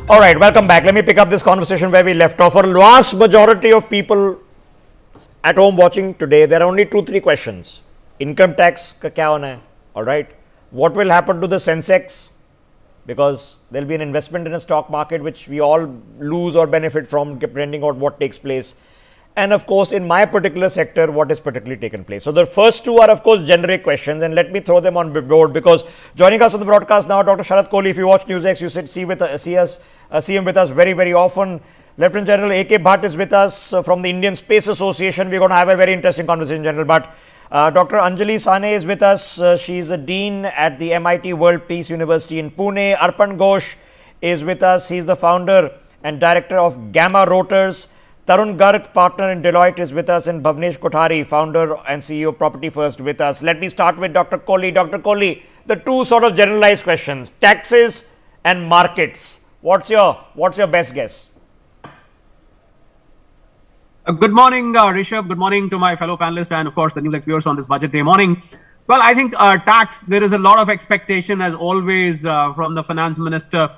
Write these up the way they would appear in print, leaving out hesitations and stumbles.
All right, welcome back. Let me pick up this conversation where we left off. For a vast majority of people at home watching today, there are only 2-3 questions. Income tax ka kya hona hai? All right. What will happen to the Sensex? Because there will be an investment in a stock market which we all lose or benefit from depending on what takes place. And of course, in my particular sector, what has particularly taken place. So the first two are, of course, generic questions, and let me throw them on board because joining us on the broadcast now, Dr. Sharat Kohli. If you watch NewsX, you should see him with us very, very often. Lieutenant General A.K. Bhatt is with us from the Indian Space Association. We're going to have a very interesting conversation, General Bhatt. Dr. Anjali Sane is with us. She is a dean at the MIT World Peace University in Pune. Arpan Ghosh is with us. He is the founder and director of Gamma Rotors. Tarun Garg, partner in Deloitte, is with us, and Bhavnesh Kothari, founder and CEO of Property First, with us. Let me start with Dr. Kohli. Dr. Kohli, the two sort of generalized questions: taxes and markets. What's your best guess? Good morning, Rishabh. Good morning to my fellow panelists and, of course, the NewsX viewers on this budget day morning. Well, I think tax, there is a lot of expectation, as always, from the finance minister.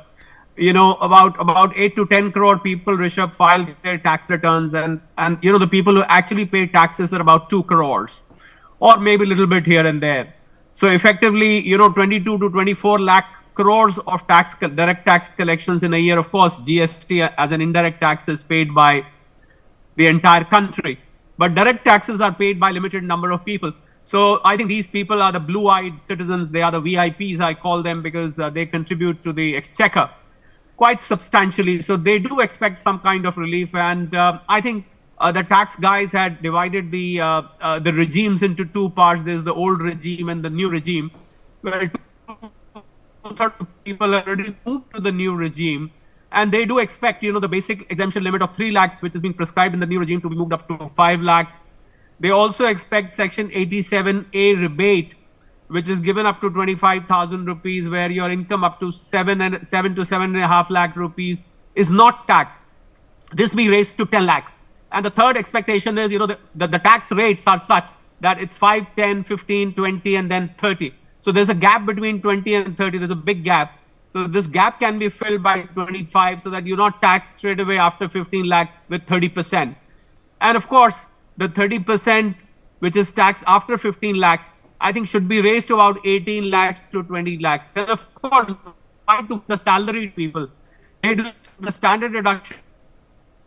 You know, about 8 to 10 crore people, Rishabh, filed their tax returns, and you know, the people who actually pay taxes are about 2 crores, or maybe a little bit here and there. So effectively, you know, 22 to 24 lakh crores of direct tax collections in a year. Of course, GST as an indirect tax is paid by the entire country, but direct taxes are paid by limited number of people. So I think these people are the blue-eyed citizens. They are the VIPs, I call them, because they contribute to the exchequer quite substantially. So they do expect some kind of relief. And I think the tax guys had divided the regimes into two parts. There's the old regime and the new regime, where 2/3 of people have already moved to the new regime. And they do expect, you know, the basic exemption limit of 3 lakhs, which has been prescribed in the new regime, to be moved up to 5 lakhs. They also expect Section 87A rebate, which is given up to 25,000 rupees, where your income up to 7 to 7.5 lakh rupees is not taxed. This be raised to 10 lakhs. And the third expectation is, you know, the tax rates are such that it's 5, 10, 15, 20, and then 30. So there's a gap between 20 and 30. There's a big gap. So this gap can be filled by 25, so that you're not taxed straight away after 15 lakhs with 30%. And of course, the 30%, which is taxed after 15 lakhs, I think should be raised to about 18 lakhs to 20 lakhs. And of course, to the salaried people, they do the standard deduction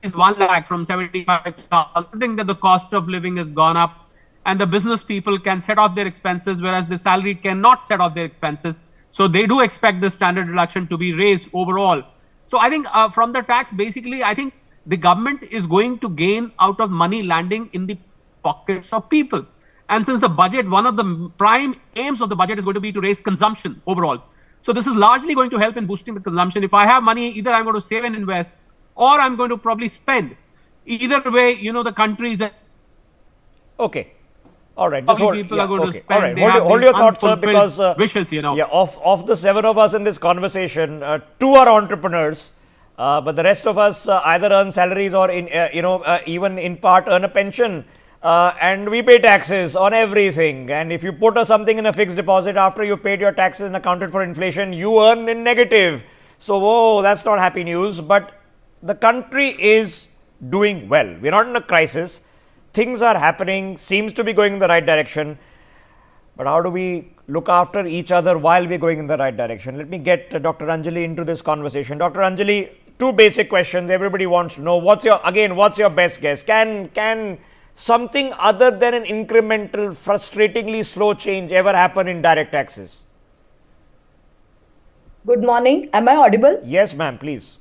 is 1 lakh from 75,000, that the cost of living has gone up, and the business people can set off their expenses, whereas the salaried cannot set off their expenses. So they do expect the standard deduction to be raised overall. So I think from the tax, basically, I think the government is going to gain out of money landing in the pockets of people. And since the budget, one of the prime aims of the budget is going to be to raise consumption overall. So this is largely going to help in boosting the consumption. If I have money, either I'm going to save and invest, or I'm going to probably spend. Either way, you know, the countries. Okay. All right. Just hold, people yeah, are going okay. to spend. All right. Hold your thoughts, sir, because wishes, you know. Yeah, of the 7 of us in this conversation, 2 are entrepreneurs, but the rest of us either earn salaries or even in part earn a pension. And we pay taxes on everything. And if you put something in a fixed deposit after you paid your taxes and accounted for inflation, you earn in negative. So, that's not happy news. But the country is doing well. We're not in a crisis. Things are happening, seems to be going in the right direction. But how do we look after each other while we're going in the right direction? Let me get Dr. Anjali into this conversation. Dr. Anjali, 2 basic questions. Everybody wants to know, what's your best guess? Can something other than an incremental, frustratingly slow change ever happen in direct taxes? Good morning. Am I audible? Yes, ma'am, please.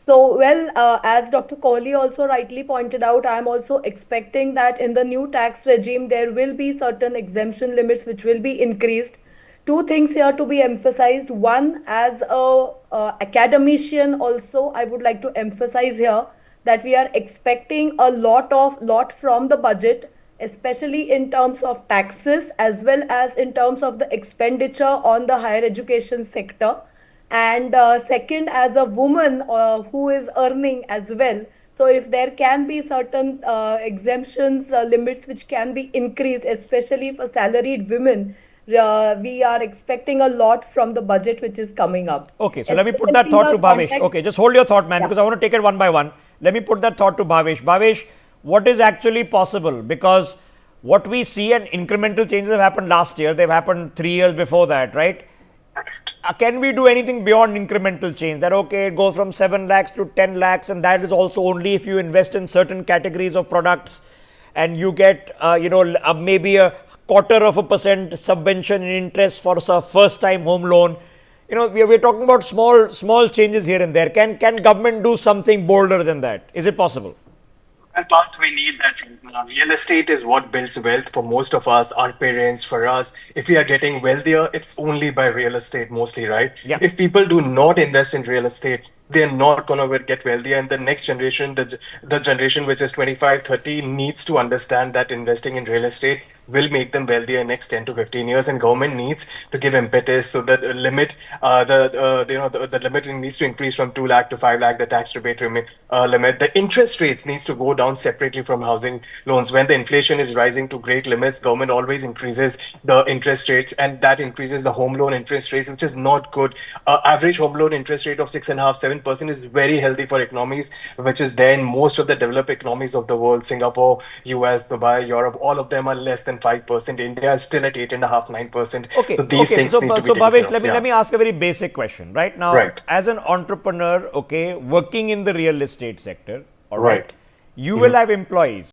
So, well, as Dr. Kohli also rightly pointed out, I am also expecting that in the new tax regime, there will be certain exemption limits which will be increased. 2 things here to be emphasized. One, as a academician also, I would like to emphasize here that we are expecting a lot from the budget, especially in terms of taxes as well as in terms of the expenditure on the higher education sector. And second, as a woman who is earning as well, so if there can be certain exemptions, limits which can be increased, especially for salaried women, we are expecting a lot from the budget which is coming up. Okay, so let me put that Especially in thought the to Bhavesh. context. Okay, just hold your thought, man, Yeah. because I want to take it one by one. Let me put that thought to Bhavesh. Bhavesh, what is actually possible? Because what we see and incremental changes have happened last year, they've happened 3 years before that, right? Can we do anything beyond incremental change? That okay, it goes from 7 lakhs to 10 lakhs, and that is also only if you invest in certain categories of products and you get, maybe a 0.25% subvention in interest for a first time home loan. We're talking about small changes here and there. Can government do something bolder than that? Is it possible? And Parth, we need that right now. Real estate is what builds wealth for most of us, our parents, for us. If we are getting wealthier, it's only by real estate mostly, right? Yeah. If people do not invest in real estate, they're not going to get wealthy. And the next generation, the generation which is 25, 30, needs to understand that investing in real estate will make them wealthier in next 10 to 15 years, and government needs to give impetus so that the limit needs to increase from 2 lakh to 5 lakh, the tax rebate limit. The interest rates needs to go down separately from housing loans. When the inflation is rising to great limits, government always increases the interest rates, and that increases the home loan interest rates, which is not good. Average home loan interest rate of 6.5%, 7% is very healthy for economies, which is there in most of the developed economies of the world. Singapore, US, Dubai, Europe, all of them are less than 5%. India is still at 8.5%, 9%. Okay, So these things need to be so taken Bhavesh, care of. let me ask a very basic question. Right now, Right. as an entrepreneur, okay, working in the real estate sector, all Right. you will have employees.